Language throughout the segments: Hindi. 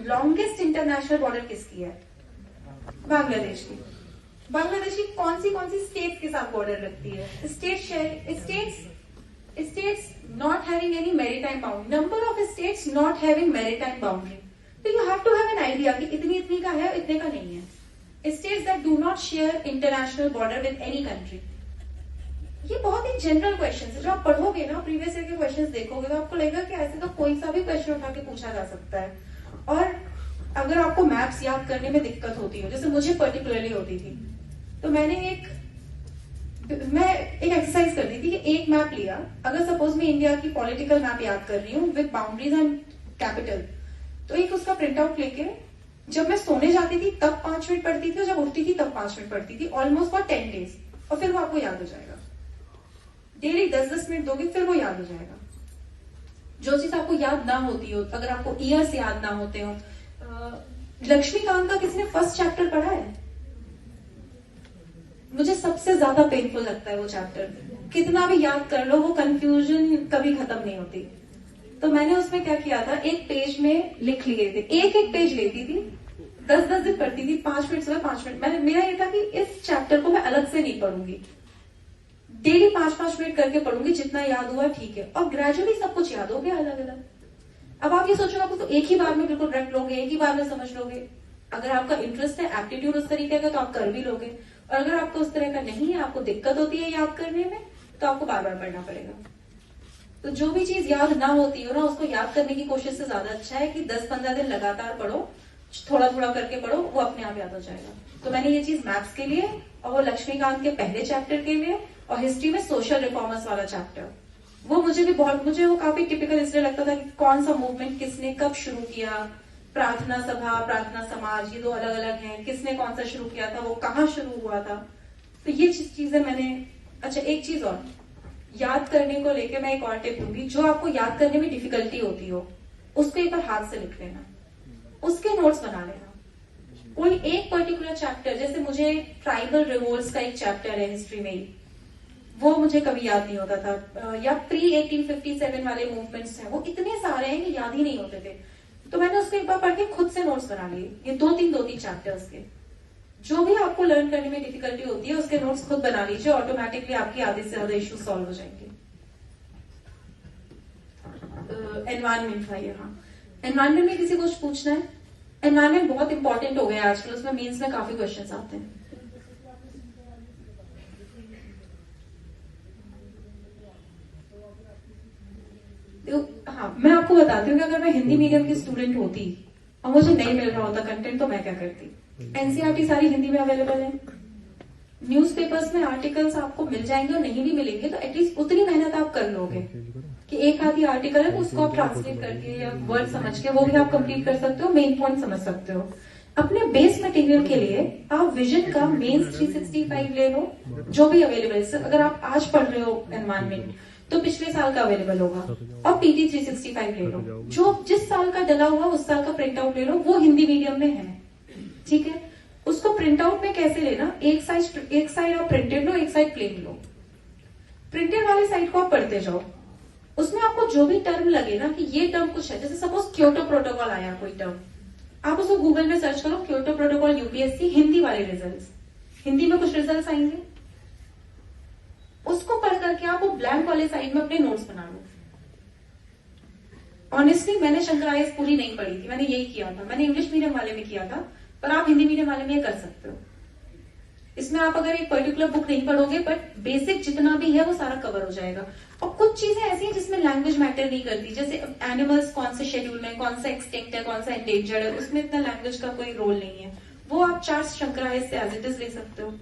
लॉन्गेस्ट इंटरनेशनल बॉर्डर किसकी है? बांग्लादेश की। बांग्लादेश की कौन सी स्टेट्स के साथ बॉर्डर रखती है? States not having any maritime boundary, number of states not having maritime boundary. तो you have to have an idea कि इतनी का है, इतने का नहीं है। States that do not share international border with any country. ये बहुत ही जनरल क्वेश्चन है, जो आप पढ़ोगे ना, प्रीवियस ईयर के क्वेश्चंस देखोगे तो आपको लगेगा कि ऐसे तो कोई सा भी क्वेश्चन उठा के पूछा जा सकता है। और अगर आपको मैप्स याद करने में दिक्कत होती हो, जैसे मुझे पर्टिकुलरली होती थी, तो मैं एक एक्सरसाइज करती थी कि एक मैप लिया, अगर सपोज मैं इंडिया की पॉलिटिकल मैप याद कर रही हूँ विद बाउंड्रीज एंड कैपिटल, तो एक उसका प्रिंट आउट लेके जब मैं सोने जाती थी तब 5 मिनट पढ़ती थी और जब उठती थी तब 5 मिनट पढ़ती थी, ऑलमोस्ट फॉर 10 days। और फिर वो आपको याद हो जाएगा। डेली 10-10 मिनट दोगे फिर वो याद हो जाएगा। जो चीज आपको याद ना होती हो, अगर आपको ईयर्स याद ना होते हो, लक्ष्मीकांत का किसी ने फर्स्ट चैप्टर पढ़ा है? मुझे सबसे ज्यादा पेनफुल लगता है वो चैप्टर। कितना भी याद कर लो वो कंफ्यूजन कभी खत्म नहीं होती। तो मैंने उसमें क्या किया था, एक पेज में लिख लिए थे, एक पेज लेती थी, 10-10 दिन पढ़ती थी, 5 मिनट सुबह 5 मिनट। मेरा ये था कि इस चैप्टर को मैं अलग से नहीं पढ़ूंगी, डेली 5-5 मिनट करके पढ़ूंगी, जितना याद हुआ ठीक है। और ग्रेजुअली सब कुछ याद हो गया अलग अलग। अब आप ये सोचो, आप तो एक ही बार में बिल्कुल रट लोगे, एक ही बार में समझ लोगे। अगर आपका इंटरेस्ट है, एप्टीट्यूड उस तरीके का, तो आप कर भी लोगे। और अगर आपको उस तरह का नहीं है, आपको दिक्कत होती है याद करने में, तो आपको बार बार पढ़ना पड़ेगा। तो जो भी चीज याद ना होती हो ना, उसको याद करने की कोशिश से ज्यादा अच्छा है कि 10-15 दिन लगातार पढ़ो, थोड़ा थोड़ा करके पढ़ो, वो अपने आप याद हो जाएगा। तो मैंने ये चीज मैथ्स के लिए, और वो लक्ष्मीकांत के पहले चैप्टर के लिए, और हिस्ट्री में सोशल रिफॉर्मर्स वाला चैप्टर, वो मुझे वो काफी टिपिकल इसलिए लगता था कि कौन सा मूवमेंट किसने कब शुरू किया, प्रार्थना सभा, प्रार्थना समाज, ये दो अलग अलग हैं, किसने कौन सा शुरू किया था, वो कहाँ शुरू हुआ था। तो ये चीजें मैंने। अच्छा, एक चीज और याद करने को लेके मैं एक और टिप दूंगी, जो आपको याद करने में डिफिकल्टी होती हो उसको एक बार हाथ से लिख लेना, उसके नोट्स बना लेना। कोई एक पर्टिकुलर चैप्टर, जैसे मुझे ट्राइबल रिवोल्ट्स का एक चैप्टर है हिस्ट्री में ही, वो मुझे कभी याद नहीं होता था, या प्री 1857 वाले मूवमेंट्स हैं, वो इतने सारे हैं कि याद ही नहीं होते थे। तो मैंने उसको एक बार पढ़ के खुद से नोट्स बना लिए, ये 2-3 चैप्टर्स के। जो भी आपको लर्न करने में डिफिकल्टी होती है उसके नोट्स खुद बना लीजिए, ऑटोमेटिकली आपकी आधे से ज्यादा इश्यू सॉल्व हो जाएंगे। एनवायरमेंट था ये। हाँ, एनवायरमेंट में किसी को कुछ पूछना है? एनवायरमेंट बहुत इंपॉर्टेंट हो गया है आजकल, उसमें मेंस में काफी क्वेश्चंस आते हैं। हाँ, मैं आपको बताती हूँ कि अगर मैं हिंदी मीडियम की स्टूडेंट होती और मुझे नहीं मिल रहा होता कंटेंट, तो मैं क्या करती। एनसीईआरटी सारी हिंदी में अवेलेबल है, न्यूज़पेपर्स में आर्टिकल्स आपको मिल जाएंगे, और नहीं भी मिलेंगे तो एटलीस्ट उतनी मेहनत आप कर लोगे कि एक आधी आर्टिकल है उसको आप ट्रांसलेट करके या वर्ड समझ के वो भी आप कंप्लीट कर सकते हो, मेन पॉइंट समझ सकते हो। अपने बेस मटेरियल के लिए आप विजन का मेंस 365 ले लो, जो भी अवेलेबल है। अगर आप आज पढ़ रहे हो एनवायरमेंट, तो पिछले साल का अवेलेबल होगा, और पीटी 365 ले लो, जो जिस साल का डला हुआ उस साल का प्रिंट आउट ले लो, वो हिंदी मीडियम में है, ठीक है। उसको प्रिंट आउट में कैसे लेना, एक साइड आप प्रिंटेड लो, एक साइड प्लेन लो। प्रिंटेड वाले साइड को आप पढ़ते जाओ, उसमें आपको जो भी टर्म लगे ना कि ये टर्म कुछ है, जैसे सपोज क्योटो प्रोटोकॉल आया कोई टर्म, आप उसको गूगल में सर्च करो, क्योटो प्रोटोकॉल यूपीएससी हिंदी वाले रिजल्ट्स, हिंदी में कुछ रिजल्ट्स आएंगे, उसको पढ़ करके आप वो ब्लैंक वाले साइड में अपने नोट्स बना लो। ऑनेस्टली मैंने शंकर आईएएस पूरी नहीं पढ़ी थी, मैंने यही किया था, मैंने इंग्लिश मीडियम वाले में किया था, पर आप हिंदी मीडियम वाले में ये कर सकते हो। इसमें आप अगर एक पर्टिकुलर बुक नहीं पढ़ोगे, बट बेसिक जितना भी है वो सारा कवर हो जाएगा। और कुछ चीजें ऐसी हैं जिसमें लैंग्वेज मैटर नहीं करती, जैसे एनिमल्स कौन से शेड्यूल में, कौन सा एक्सटिंक्ट है, कौन सा एंडेंजर्ड है, उसमें इतना लैंग्वेज का कोई रोल नहीं है, वो आप चार्ट्स शंकर आईएएस से एज इट इज ले सकते हो।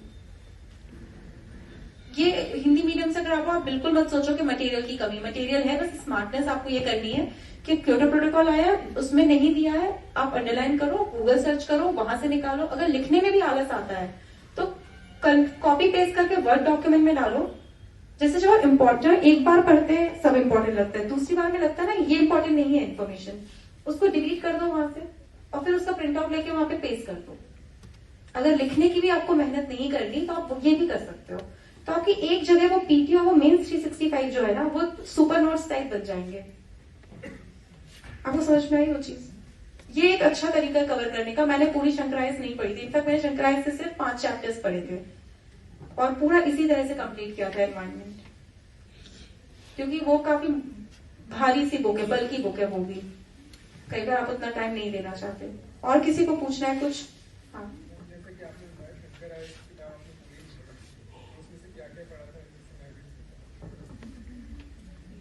ये हिंदी मीडियम से अगर आप बिल्कुल मत सोचो कि मटेरियल की कमी, मटेरियल है, बस स्मार्टनेस आपको ये करनी है कि क्योटो प्रोटोकॉल आया, उसमें नहीं दिया है, आप अंडरलाइन करो, गूगल सर्च करो, वहां से निकालो। अगर लिखने में भी आलस आता है तो कॉपी पेस्ट करके वर्ड डॉक्यूमेंट में डालो। जैसे जो इम्पोर्टेंट, एक बार पढ़ते हैं सब इम्पोर्टेंट लगता है, दूसरी बार में लगता है ना ये इम्पोर्टेंट नहीं है इन्फॉर्मेशन, उसको डिलीट कर दो वहां से, और फिर उसका प्रिंट आउट लेके वहां पे पेस्ट कर दो। अगर लिखने की भी आपको मेहनत नहीं करनी तो आप ये भी कर सकते हो। तो आपकी एक जगह वो पीटी और वो मेंस 365 जो है ना, वो सुपर नोट्स टाइप बन जाएंगे। आपको समझ में आई वो चीज? ये एक अच्छा तरीका है कवर करने का। मैंने पूरी शंकराइज नहीं पढ़ी थी, इनफैक्ट मैंने शंकराइज से सिर्फ 5 चैप्टर्स पढ़े थे और पूरा इसी तरह से कंप्लीट किया था एनवायरमेंट, क्योंकि वो काफी भारी सी बुक है, बल्कि बुक है वो भी, कई बार आप उतना टाइम नहीं देना चाहते। और किसी को पूछना है कुछ? हाँ,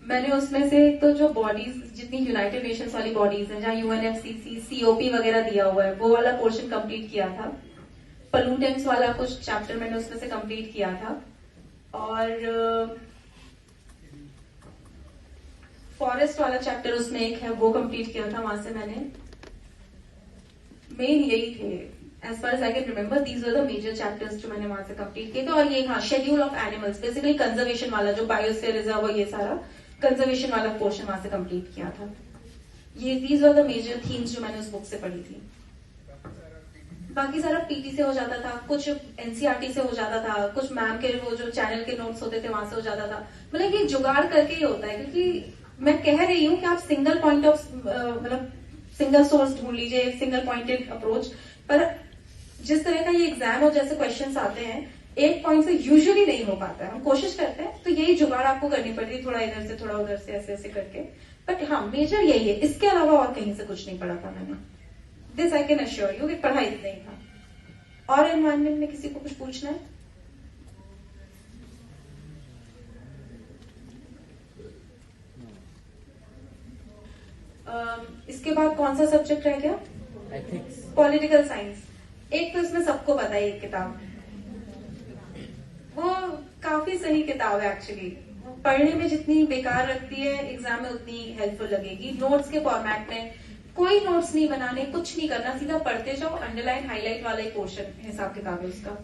मैंने उसमें से तो जो बॉडीज, जितनी यूनाइटेड नेशंस वाली बॉडीज हैं, जहाँ यूएनएफसीसी, सीओपी वगैरह दिया हुआ है, वो वाला पोर्शन कंप्लीट किया था। पोल्यूटेंट्स वाला कुछ चैप्टर मैंने उसमें से कंप्लीट किया था, और फॉरेस्ट वाला चैप्टर उसमें एक है, वो कंप्लीट किया था। वहां से मैंने मेन यही थे, as far as I can remember, these were the major chapters जो मैंने वहां से कंप्लीट किए थे। और ये हाँ, schedule of animals, basically conservation वाला, जो बायोस्फीयर रिजर्व और ये सारा कंजर्वेशन वाला पोर्शन वहां से कंप्लीट किया था। ये these were the major themes जो मैंने उस बुक से पढ़ी थी। बाकी सारा पीटी से हो जाता था, कुछ एनसीईआरटी से हो जाता था, कुछ मैम के वो जो चैनल के नोट्स होते थे वहां से हो जाता था। मतलब ये जुगाड़ करके ही होता है, क्योंकि मैं कह रही हूँ कि आप सिंगल पॉइंट ऑफ मतलब सिंगल सोर्स ढूंढ लीजिए, सिंगल पॉइंटेड अप्रोच, पर जिस तरह का ये एग्जाम और जैसे क्वेश्चंस आते हैं, एक पॉइंट से यूजुअली नहीं हो पाता है। हम कोशिश करते हैं, तो यही जुगाड़ आपको करनी पड़ती है, थोड़ा इधर से थोड़ा उधर से, ऐसे ऐसे करके। बट हाँ, मेजर यही है, इसके अलावा और कहीं से कुछ नहीं पढ़ा था मैंने। This I can assure you कि पढ़ा इतना ही था। और एनवायरमेंट में किसी को कुछ पूछना है? इसके बाद कौन सा सब्जेक्ट रह गया? Ethics, political science. एक तो इसमें सबको पता है, एक किताब, वो काफी सही किताब है एक्चुअली। पढ़ने में जितनी बेकार लगती है, एग्जाम में उतनी हेल्पफुल लगेगी। नोट्स के फॉर्मेट में, कोई नोट्स नहीं बनाने, कुछ नहीं करना, सीधा पढ़ते जाओ। अंडरलाइन हाईलाइट वाला ही पोर्शन हिसाब किताब है उसका।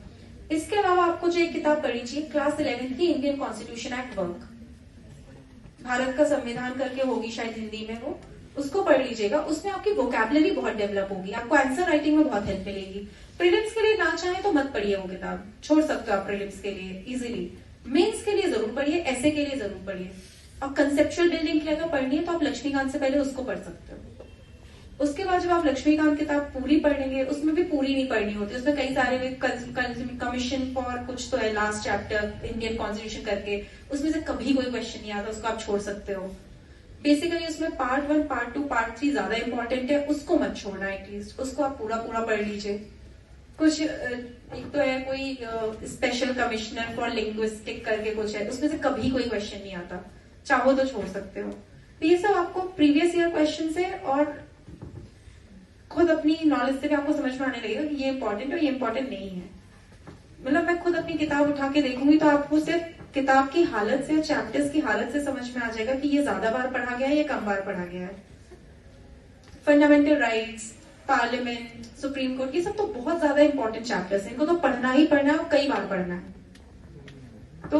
इसके अलावा आपको जो एक किताब पढ़नी चाहिए, क्लास 11 की, Indian constitution at work, Bharat का संविधान करके होगी शायद हिंदी में वो, उसको पढ़ लीजिएगा। उसमें आपकी वोकैबुलरी बहुत डेवलप होगी, आपको आंसर राइटिंग में बहुत हेल्प मिलेगी। प्रीलिम्स के लिए ना चाहे तो मत पढ़िए वो किताब, छोड़ सकते हो आप प्रीलिम्स के लिए इजीली। मेंस के लिए जरूर पढ़िए, ऐसे के लिए जरूर पढ़िए। और कंसेप्चुअल बिल्डिंग के लिए अगर पढ़नी है तो आप लक्ष्मीकांत से पहले उसको पढ़ सकते हो। उसके बाद जब आप लक्ष्मीकांत किताब पूरी पढ़ेंगे, उसमें भी पूरी नहीं पढ़नी होती, उसमें कई सारे कमीशन फॉर कुछ तो है, लास्ट चैप्टर इंडियन कॉन्स्टिट्यूशन करके, उसमें से कभी कोई क्वेश्चन नहीं आता, उसको आप छोड़ सकते हो। बेसिकली उसमें पार्ट 1, पार्ट 2, पार्ट 3 ज्यादा इंपॉर्टेंट है, उसको मत छोड़ना, एटलीस्ट उसको आप पूरा पूरा पढ़ लीजिए। कुछ एक तो है कोई स्पेशल कमिश्नर फॉर लिंग्विस्टिक करके कुछ है, उसमें से कभी कोई क्वेश्चन नहीं आता, चाहो तो छोड़ सकते हो। तो ये सब आपको प्रीवियस ईयर क्वेश्चन से और खुद अपनी नॉलेज से भी आपको समझ में आने लगेगा कि ये इंपॉर्टेंट और ये इंपॉर्टेंट नहीं है। मतलब मैं खुद अपनी किताब उठा के देखूंगी तो आपको सिर्फ किताब की हालत से, चैप्टर्स की हालत से समझ में आ जाएगा कि ये ज्यादा बार पढ़ा गया है या कम बार पढ़ा गया है। Fundamental rights, parliament, supreme court, ये सब तो बहुत ज्यादा इंपॉर्टेंट चैप्टर्स हैं, इनको तो पढ़ना ही पढ़ना है और कई बार पढ़ना है। तो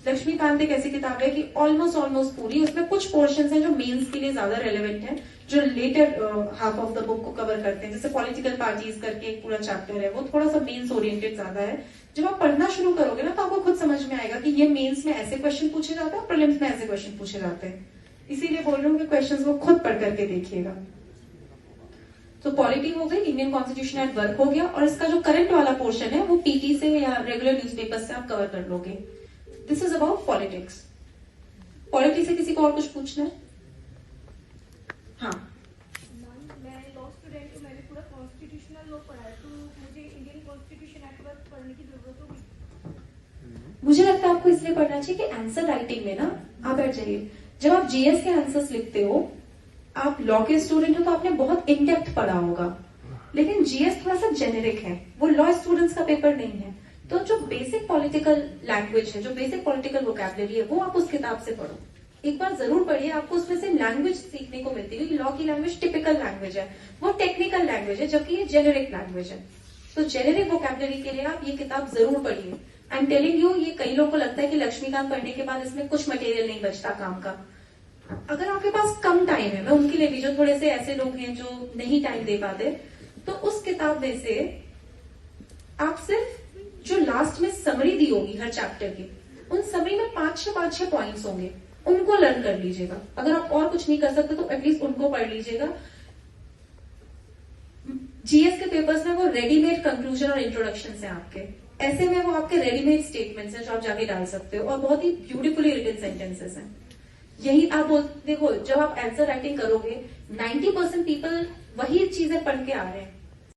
लक्ष्मीकांत एक ऐसी किताब है कि ऑलमोस्ट पूरी, उसमें कुछ पोर्शंस हैं जो मेंस के लिए ज्यादा रेलेवेंट है, जो latter half of the book को कवर करते हैं। जैसे पॉलिटिकल पार्टीज करके एक पूरा चैप्टर है, वो थोड़ा सा मेंस ओरिएंटेड ज्यादा है। जब आप पढ़ना शुरू करोगे ना तो आपको खुद समझ में आएगा कि ये मेंस में ऐसे क्वेश्चन पूछे जाते हैं, प्रीलिम्स में ऐसे क्वेश्चन पूछे जाते हैं। इसीलिए बोल रही हूँ कि क्वेश्चंस को खुद पढ़ करके देखिएगा। तो पॉलिटी हो गई, इंडियन कॉन्स्टिट्यूशन एट वर्क हो गया, और इसका जो करंट वाला पोर्शन है वो पीटी से या रेगुलर न्यूज़पेपर से आप कवर कर लोगे। This is about politics. Polity से किसी को और कुछ पूछना है? हाँ, मैं लॉ स्टूडेंट हूँ, मैंने पूरा कॉन्स्टिट्यूशनल लॉ पढ़ा है, तो मुझे इंडियन कॉन्स्टिट्यूशन एट वर्क पढ़ने की जरूरत होगी? मुझे लगता है आपको इसलिए पढ़ना चाहिए कि आंसर राइटिंग में ना आप बैठ जाइए। जब आप जीएस के आंसर्स लिखते हो, आप लॉ के स्टूडेंट हो तो आपने बहुत इन डेप्थ पढ़ा होगा, लेकिन जीएस थोड़ा सा जेनेरिक है, वो लॉ स्टूडेंट्स का पेपर नहीं है। तो जो बेसिक पॉलिटिकल लैंग्वेज है, जो बेसिक पॉलिटिकल वोकैबुलरी है, वो आप उस किताब से पढ़ो, एक बार जरूर पढ़िए। आपको उसमें से लैंग्वेज सीखने को मिलती है, क्योंकि लॉ की लैंग्वेज टिपिकल लैंग्वेज है, वो टेक्निकल लैंग्वेज है, जबकि ये जेनेरिक लैंग्वेज है। तो जेनेरिक वोकैबुलरी के लिए आप ये किताब जरूर पढ़िए। आई एम टेलिंग यू, ये कई लोगों को लगता है कि लक्ष्मीकांत पढ़ने के बाद इसमें कुछ मटेरियल नहीं बचता काम का। अगर आपके पास कम टाइम है, मैं उनके लिए भी, जो थोड़े से ऐसे लोग हैं जो नहीं टाइम दे पाते, तो उस किताब में से आप सिर्फ जो लास्ट में समरी दी होगी हर चैप्टर की, उन समरी में 5-6 पॉइंट्स होंगे, उनको लर्न कर लीजिएगा। अगर आप और कुछ नहीं कर सकते तो एटलीस्ट उनको पढ़ लीजिएगा। पेपर्स में वो रेडीमेड कंक्लूजन और इंट्रोडक्शन है आपके, ऐसे में वो आपके रेडीमेड स्टेटमेंट्स हैं जो आप जाके डाल सकते हो और बहुत ही ब्यूटीफुली रिटन सेंटेंसेस हैं। यही आप देखो, जब आप आंसर राइटिंग करोगे 90% पीपल वही चीजें पढ़ के आ रहे हैं,